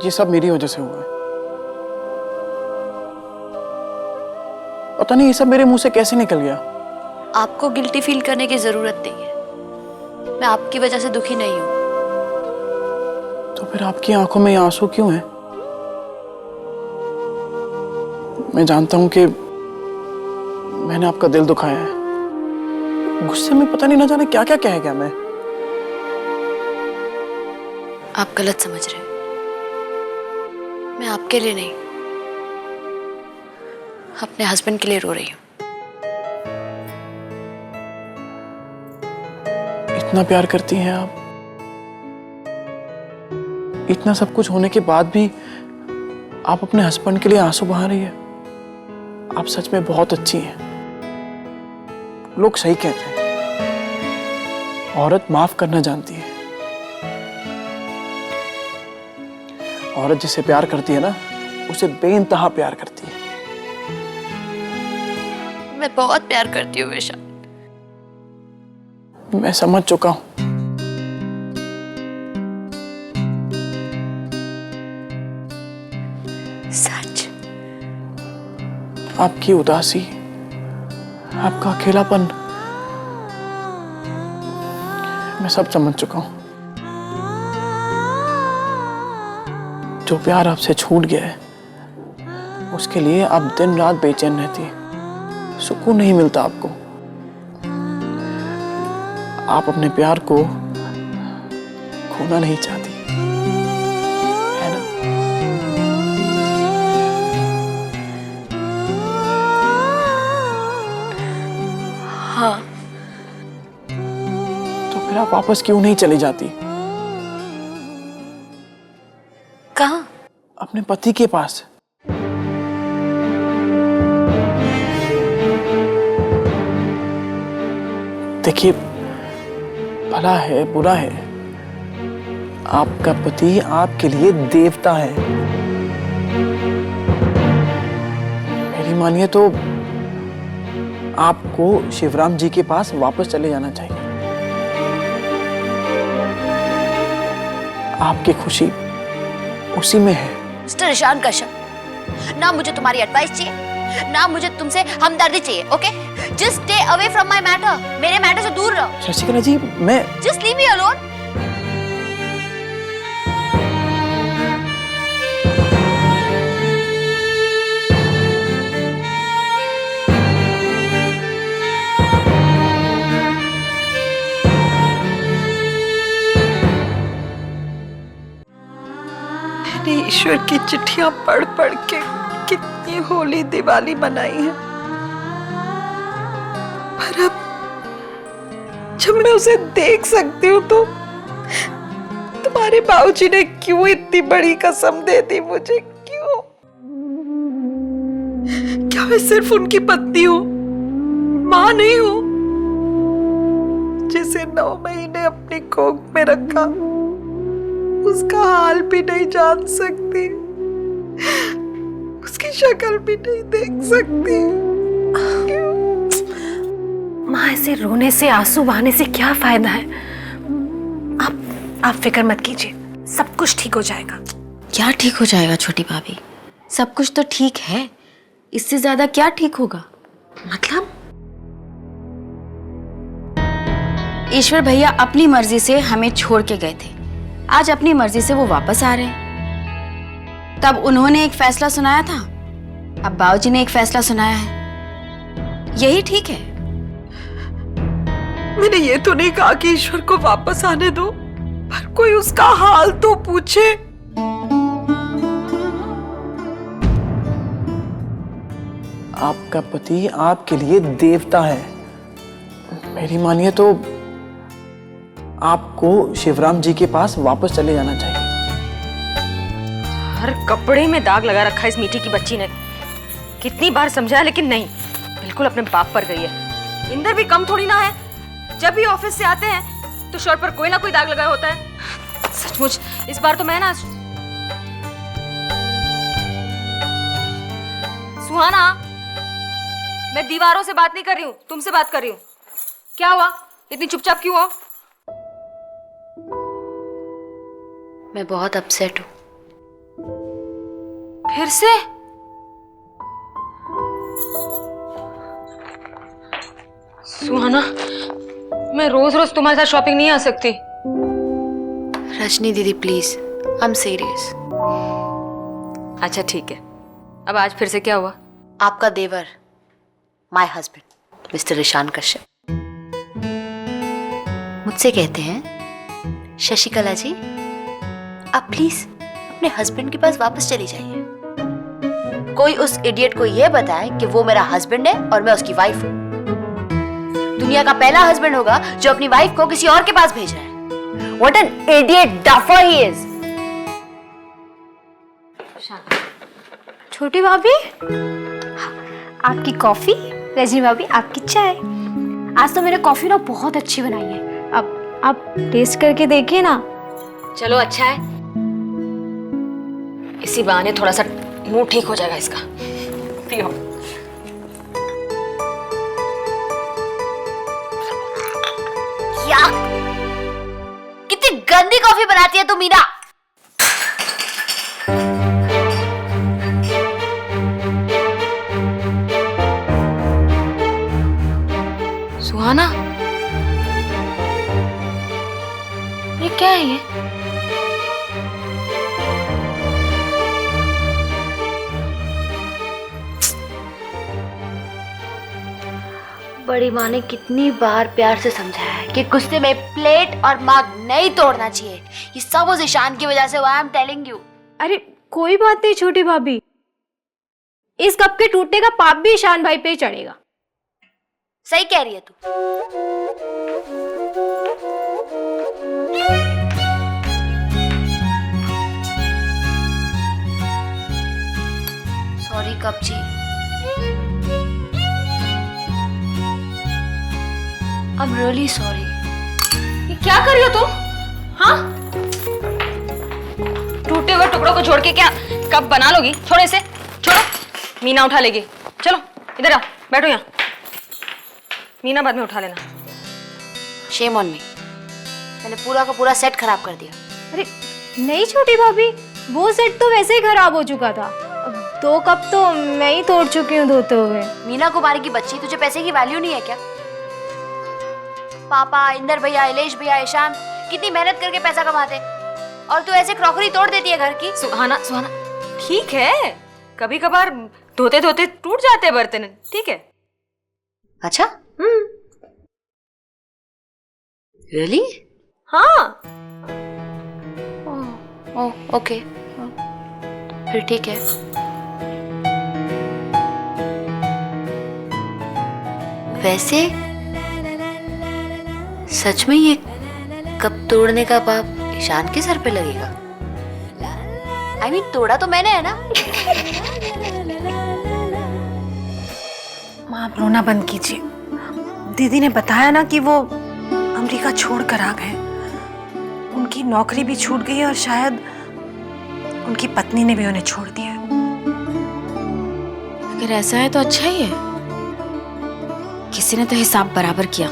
ये सब मेरी वजह से हुआ है। पता नहीं ये सब मेरे मुंह से कैसे निकल गया। आपको गिल्टी फील करने की जरूरत नहीं है। मैं आपकी वजह से दुखी नहीं हूं। तो फिर आपकी आंखों में ये आंसू क्यों हैं? मैं जानता हूं कि मैंने आपका दिल दुखाया है। गुस्से में पता नहीं, ना जाने क्या क्या कह गया मैं। आप गलत समझ रहे हैं। मैं आपके लिए नहीं, अपने हस्बैंड के लिए रो रही हूँ। इतना प्यार करती हैं आप, इतना सब कुछ होने के बाद भी आप अपने हस्बैंड के लिए आंसू बहा रही है। आप सच में बहुत अच्छी हैं। लोग सही कहते हैं, औरत माफ करना जानती है। औरत जिसे प्यार करती है ना, उसे बेइंतहा प्यार करती है। मैं बहुत प्यार करती हूँ विशाल। मैं समझ चुका हूं। सच। आपकी उदासी, आपका अकेलापन, मैं सब समझ चुका हूं। जो प्यार आपसे छूट गया है, उसके लिए आप दिन रात बेचैन रहती है। सुकून नहीं मिलता आपको। आप अपने प्यार को खोना नहीं चाहती, है ना? हाँ। तो फिर आप वापस क्यों नहीं चली जाती? कहाँ? अपने पति के पास। देखिए, भला है बुरा है, आपका पति आपके लिए देवता है। मेरी मानिए तो आपको शिवराम जी के पास वापस चले जाना चाहिए। आपकी खुशी उसी में है। मिस्टर ईशान कश्यप, ना मुझे तुम्हारी एडवाइस चाहिए, ना मुझे तुमसे हमदर्दी चाहिए। Okay, just stay away from my matter. मेरे मैटर से दूर रहो। शशिकला जी, मैं जस्ट लीव मी अलोन। मैंने ईश्वर की चिट्ठियां पढ़ पढ़ के कितनी होली दिवाली मनाई है, पर अब जब मैं उसे देख सकती हूँ तो तुम्हारे बाबूजी ने क्यों इतनी बड़ी कसम दे दी मुझे? क्यों? क्या मैं सिर्फ उनकी पत्नी हूँ, माँ नहीं हूँ? जिसे 9 महीने अपनी कोख में रखा, उसका हाल भी नहीं जान सकती, उसकी शक्ल भी नहीं देख सकती। माँ, ऐसे रोने से, आंसू बहाने से क्या फायदा है? आप फिक्र मत कीजिए, सब कुछ ठीक हो जाएगा। क्या ठीक हो जाएगा छोटी भाभी? सब कुछ तो ठीक है, इससे ज्यादा क्या ठीक होगा? मतलब? ईश्वर भैया अपनी मर्जी से हमें छोड़ के गए थे, आज अपनी मर्जी से वो वापस आ रहे हैं। तब उन्होंने एक फैसला सुनाया था, अब बाबूजी ने एक फैसला सुनाया है। यही ठीक है। मैंने ये तो नहीं कहा कि ईश्वर को वापस आने दो, पर कोई उसका हाल तो पूछे। आपका पति आपके लिए देवता है। मेरी मानिए तो आपको शिवराम जी के पास वापस चले जाना चाहिए। हर कपड़े में दाग लगा रखा है इस मीठी की बच्ची ने। कितनी बार समझाया लेकिन नहीं, बिल्कुल अपने बाप पर गई है। इंदर भी कम थोड़ी ना है, जब भी ऑफिस से आते हैं तो शर्ट पर कोई ना कोई दाग लगा होता है। सचमुच इस बार तो मैं ना सुहाना, मैं दीवारों से बात नहीं कर रही हूँ, तुमसे बात कर रही हूँ। क्या हुआ, इतनी चुपचाप क्यों हो? मैं बहुत अपसेट हूँ। फिर से? सुहाना, मैं रोज रोज तुम्हारे साथ शॉपिंग नहीं आ सकती। रजनी दीदी प्लीज, आई एम सीरियस। अच्छा ठीक है, अब आज फिर से क्या हुआ? आपका देवर, my husband mister Ishaan Kashyap, मुझसे कहते हैं शशिकला जी आप प्लीज अपने हस्बैंड के पास वापस चली जाइए। कोई उस इडियट को यह बताए कि वो मेरा हस्बैंड है और मैं उसकी वाइफ हूं। दुनिया का पहला हस्बैंड होगा जो अपनी वाइफ को किसी और के पास भेज रहा है। What an idiot duffer he is. छोटी भाभी, आपकी कॉफी, रजनी भाभी आपकी चाय। आज तो मैंने कॉफी ना बहुत अच्छी बनाई है, अब आप टेस्ट करके देखिए ना। चलो अच्छा है, इसी बहाने थोड़ा सा मूड ठीक हो जाएगा इसका। पियो। क्या कितनी गंदी कॉफी बनाती है तू मीना। सुहाना, ये क्या है ये? बड़ी माँ ने कितनी बार प्यार से समझाया है कि गुस्से में प्लेट और मग नहीं तोड़ना चाहिए। ये सब उस ईशान की वजह से हुआ, आई एम टेलिंग यू। अरे कोई बात नहीं छोटी भाभी, इस कप के टूटने का पाप भी ईशान भाई पे ही चढ़ेगा। सही कह रही है तू। सॉरी कप जी, आई एम रियली सॉरी। ये क्या कर रही हो तुम? हाँ, टूटे हुए टुकड़ों को जोड़ के क्या कप बना लोगी? छोड़ो इसे, छोड़ो। मीना उठा लेगी। चलो इधर आओ, बैठो यहाँ। मीना बाद में उठा लेना। शेम ऑन मी, मैंने पूरा का पूरा सेट खराब कर दिया। अरे नहीं छोटी भाभी, वो सेट तो वैसे ही खराब हो चुका था। अब 2 कप तो मैं ही तोड़ चुकी हूँ धोते हुए। मीना कुमारी की बच्ची, तुझे पैसे की वैल्यू नहीं है क्या? पापा, इंदर भैया, इलेश भैया, ईशान कितनी मेहनत करके पैसा कमाते और तू ऐसे क्रॉकरी तोड़ देती है घर की। सुहाना, सुहाना ठीक है, कभी कभार धोते धोते टूट जाते हैं बर्तन, ठीक है। अच्छा, रियली? हाँ। ओह ओके, फिर ठीक है। वैसे सच में ये कप तोड़ने का पाप ईशान के सर पे लगेगा? I mean, तोड़ा तो मैंने है ना। माँ आप रोना बंद कीजिए। दीदी ने बताया ना कि वो अमेरिका छोड़ कर आ गए। उनकी नौकरी भी छूट गई और शायद उनकी पत्नी ने भी उन्हें छोड़ दिया। अगर ऐसा है तो अच्छा ही है, किसी ने तो हिसाब बराबर किया।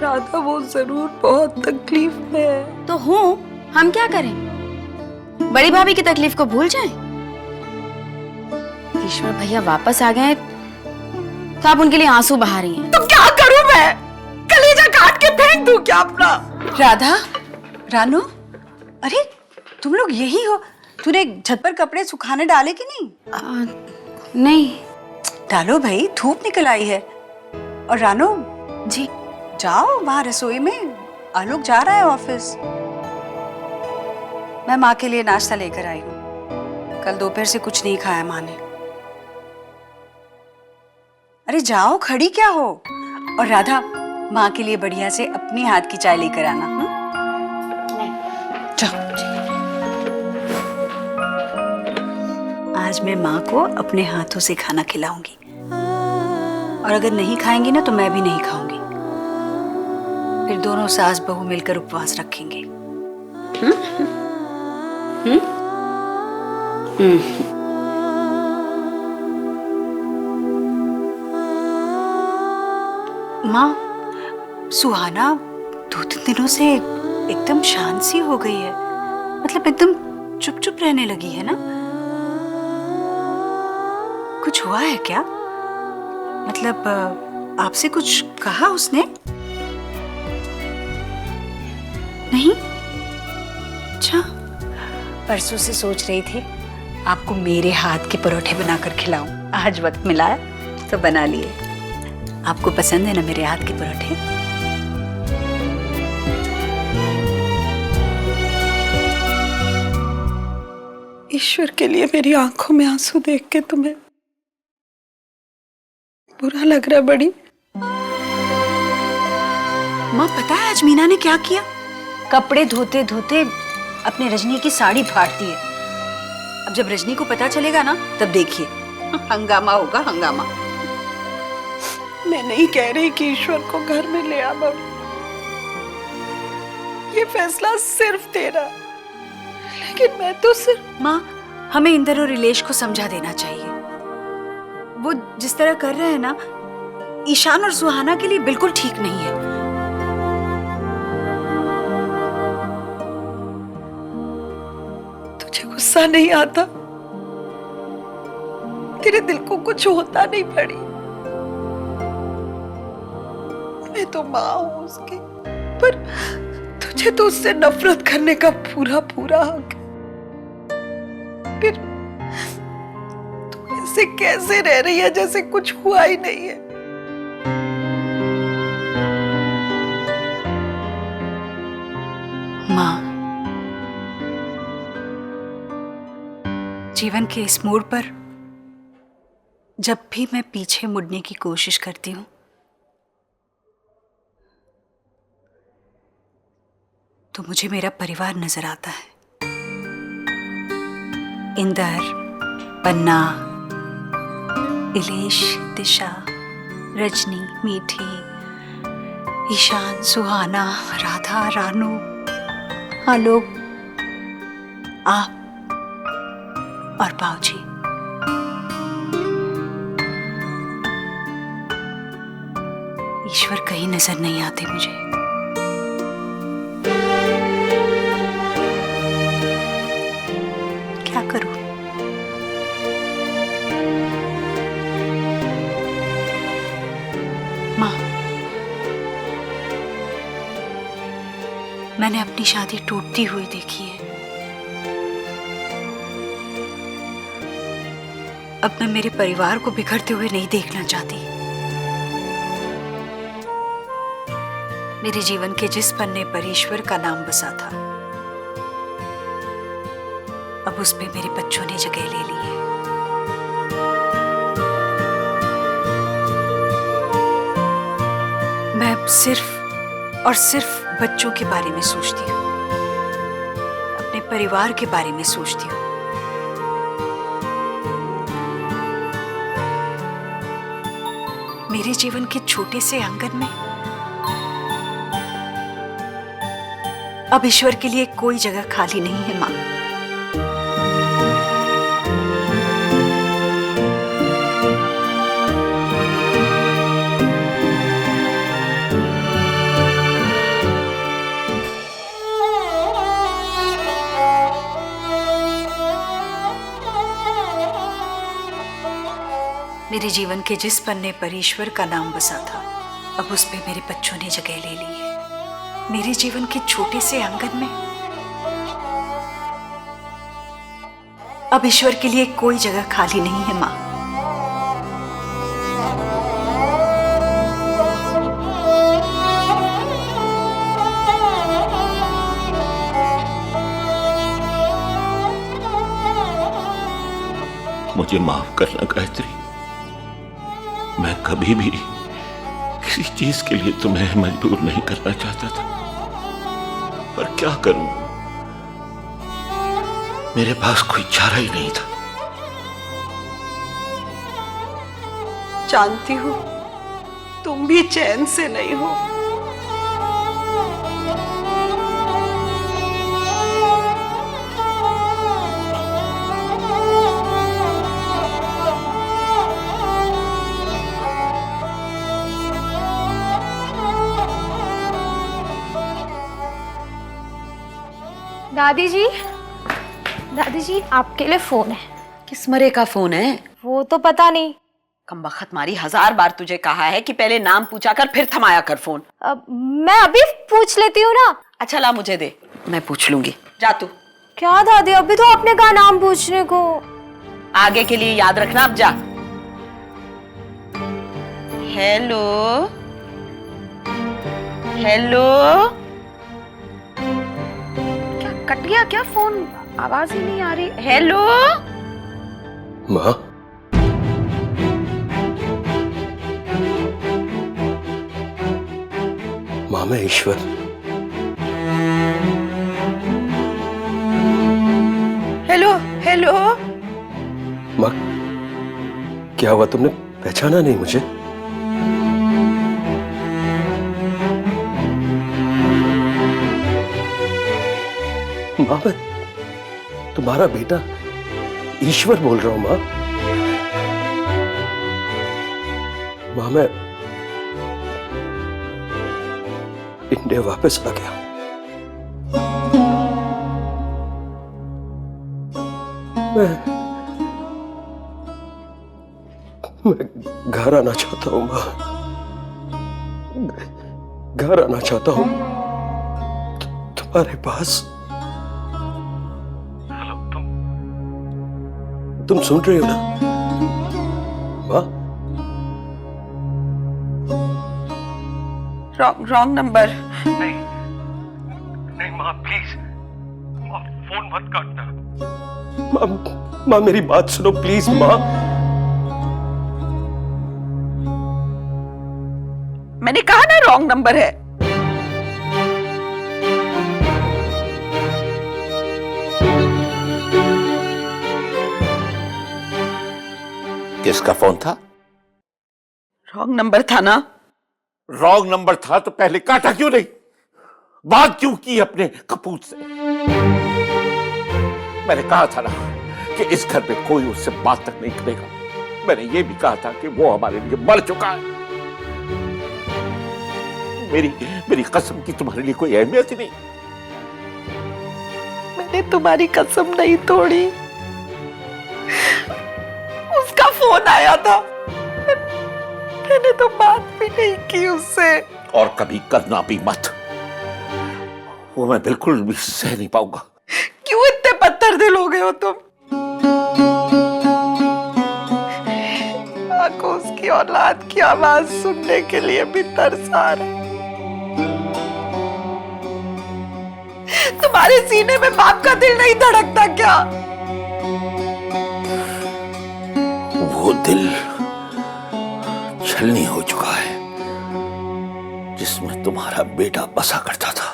राधा वो जरूर बहुत तकलीफ में है। तो हूँ, हम क्या करें? बड़ी भाभी की तकलीफ को भूल जाएं? ईश्वर भैया वापस आ गए तो आप उनके लिए आंसू बहा रही हैं। तो क्या करूं मैं? कलेजा काट के फेंक दूं क्या अपना? राधा, रानू, अरे तुम लोग यही हो? तूने छत पर कपड़े सुखाने डाले कि नहीं? नहीं। डालो भाई, धूप निकल आई है। और रानू जी जाओ वहां रसोई में, आलोक जा रहा है ऑफिस। मैं माँ के लिए नाश्ता लेकर आई हूँ, कल दोपहर से कुछ नहीं खाया माँ ने। अरे जाओ, खड़ी क्या हो? और राधा, माँ के लिए बढ़िया से अपनी हाथ की चाय लेकर आना। जाओ। आज मैं माँ को अपने हाथों से खाना खिलाऊंगी, और अगर नहीं खाएंगी ना तो मैं भी नहीं खाऊंगी। फिर दोनों सास बहू मिलकर उपवास रखेंगे। माँ, सुहाना 2-3 दिनों से एकदम शांत सी हो गई है। मतलब एकदम चुप चुप रहने लगी है ना। कुछ हुआ है क्या? मतलब आपसे कुछ कहा उसने? नहीं? अच्छा। परसों से सोच रही थी आपको मेरे हाथ के परोठे बनाकर खिलाऊं। आज वक्त मिला है तो बना लिए। आपको पसंद है ना मेरे हाथ के परोठे? ईश्वर के लिए मेरी आंखों में आंसू देख के तुम्हें बुरा लग रहा है बड़ी? माँ पता है आज मीना ने क्या किया? कपड़े धोते धोते अपने रजनी की साड़ी फाड़ दी है। अब जब रजनी को पता चलेगा ना तब देखिए हंगामा होगा, हंगामा। मैं नहीं कह रही कि ईश्वर को घर में ले आ बड़ी। ये फैसला सिर्फ तेरा, लेकिन मैं तो सिर्फ। माँ हमें इंदर और रिलेश को समझा देना चाहिए। वो जिस तरह कर रहे हैं ना ईशान और सुहाना के लिए बिल्कुल ठीक नहीं है। तुझे गुस्सा नहीं आता? तेरे दिल को कुछ होता नहीं पड़ी? मैं तो माँ हूं उसकी, पर तुझे तो उससे नफरत करने का पूरा पूरा हक है। फिर तू ऐसे कैसे रह रही है जैसे कुछ हुआ ही नहीं है? माँ जीवन के इस मोड़ पर जब भी मैं पीछे मुड़ने की कोशिश करती हूँ तो मुझे मेरा परिवार नजर आता है। इंदर, पन्ना, इलेश, दिशा, रजनी, मीठी, ईशान, सुहाना, राधा, रानू, आलोक, आप और बाऊजी। ईश्वर कहीं नजर नहीं आते मुझे। क्या करूं? माँ मैंने अपनी शादी टूटती हुई देखी है। अब मैं मेरे परिवार को बिखरते हुए नहीं देखना चाहती। मेरे जीवन के जिस पन्ने पर ईश्वर का नाम बसा था अब उस पे मेरे बच्चों ने जगह ले ली है। मैं अब सिर्फ और सिर्फ बच्चों के बारे में सोचती हूँ, अपने परिवार के बारे में सोचती हूँ। मेरे जीवन के छोटे से आंगन में अब ईश्वर के लिए कोई जगह खाली नहीं है। माँ मेरे जीवन के जिस पन्ने पर ईश्वर का नाम बसा था अब उस पे मेरे बच्चों ने जगह ले ली है। मेरे जीवन के छोटे से आंगन में अब ईश्वर के लिए कोई जगह खाली नहीं है। माँ मुझे माफ करना गायत्री, मैं कभी भी किसी चीज के लिए तुम्हें मजबूर नहीं करना चाहता था, पर क्या करूं, मेरे पास कोई चारा ही नहीं था। जानती हूँ तुम भी चैन से नहीं हो। दादी जी आपके लिए फोन है। किस मरे का फोन है? वो तो पता नहीं। कमबख्त मारी, 1000 बार तुझे कहा है कि पहले नाम पूछा कर फिर थमाया कर फोन। अब मैं अभी पूछ लेती हूँ ना। अच्छा ला मुझे दे, मैं पूछ लूंगी। जा तू। क्या दादी, अभी तो आपने कहा नाम पूछने को। आगे के लिए याद रखना, अब जा। हेलो हेलो, क्या कट गया क्या फोन? आवाज ही नहीं आ रही। हेलो माँ, माँ मैं ईश्वर। Hello hello. माँ क्या हुआ, तुमने पहचाना नहीं मुझे? माँ मैं तुम्हारा बेटा ईश्वर बोल रहा हूं माँ। माँ मैं इंडिया वापस आ गया। मैं घर आना चाहता हूं माँ, घर आना चाहता हूं तुम्हारे पास। हेलो, तुम सुन रही हो ना माँ? Wrong number. नहीं माँ प्लीज, माँ फोन मत काटना। माँ मेरी बात सुनो प्लीज माँ। मैंने कहा ना रॉन्ग नंबर है। किसका फोन था? रॉन्ग नंबर था ना? रॉन्ग नंबर था तो पहले काटा क्यों नहीं? बात क्यों की अपने कपूत से? मैंने कहा था ना कि इस घर में कोई उससे बात तक नहीं करेगा। मैंने ये भी कहा था कि वो हमारे लिए मर चुका है। मेरी कसम की तुम्हारे लिए कोई अहमियत ही नहीं। मैंने तुम्हारी कसम नहीं तोड़ी। उसका फोन आया था, मैंने तो बात भी नहीं की उससे। और कभी करना भी मत, वो मैं बिल्कुल भी सह नहीं पाऊंगा। क्यों इतने पत्थर दिल हो गए हो तुम? आंखों उसकी औलाद की आवाज सुनने के लिए भी तरस आ रहा है। तुम्हारे सीने में बाप का दिल नहीं धड़कता क्या? वो दिल छलनी हो चुका है जिसमें तुम्हारा बेटा बसा करता था।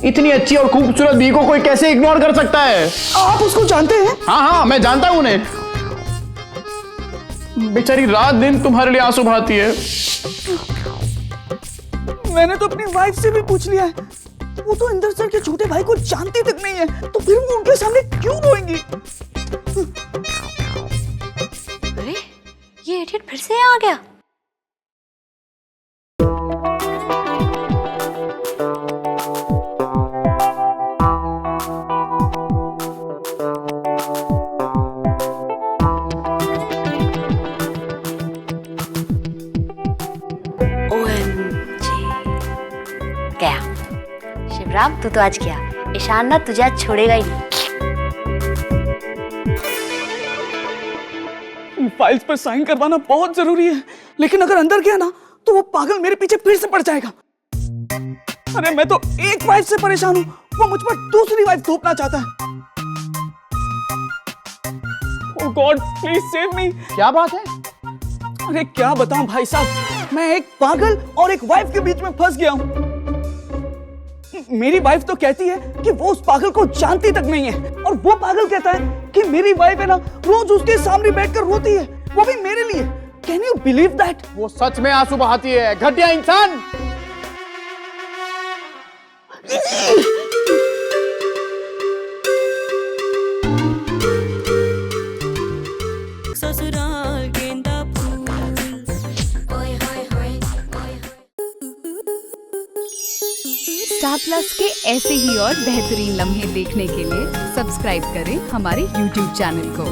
इतनी अच्छी और खूबसूरत बी को कोई कैसे इग्नोर कर सकता है? आप उसको जानते हैं? हाँ मैं जानता हूं उन्हें। बेचारी रात दिन तुम्हारे लिए आंसू बहाती है। मैंने तो अपनी वाइफ से भी पूछ लिया है, वो तो इंदर सर के छोटे भाई को जानती तक नहीं है, तो फिर वो उनके सामने क्यों रोएंगी? अरे ये इडियट फिर से आ गया। गया शिवराम, तू तो आज गया। ईशान ना तुझे आज छोड़ेगा ही नहीं। फाइल्स पर साइन करवाना बहुत जरूरी है, लेकिन अगर अंदर गया ना तो वो पागल मेरे पीछे फिर से पड़ जाएगा। अरे मैं तो एक वाइफ से परेशान हूँ, वो मुझ पर दूसरी वाइफ थोपना चाहता है। ओह गॉड प्लीज सेव मी। क्या बात है? अरे क्या बताऊं भाई साहब, मैं एक पागल और एक वाइफ के बीच में फंस गया हूँ। मेरी वाइफ तो कहती है कि वो उस पागल को जानती तक नहीं है, और वो पागल कहता है कि मेरी वाइफ है ना रोज उसके सामने बैठकर रोती है, वो भी मेरे लिए। Can you believe that? वो सच में आंसू बहाती है, घटिया इंसान। स्टार प्लस के ऐसे ही और बेहतरीन लम्हे देखने के लिए सब्सक्राइब करें हमारे YouTube चैनल को।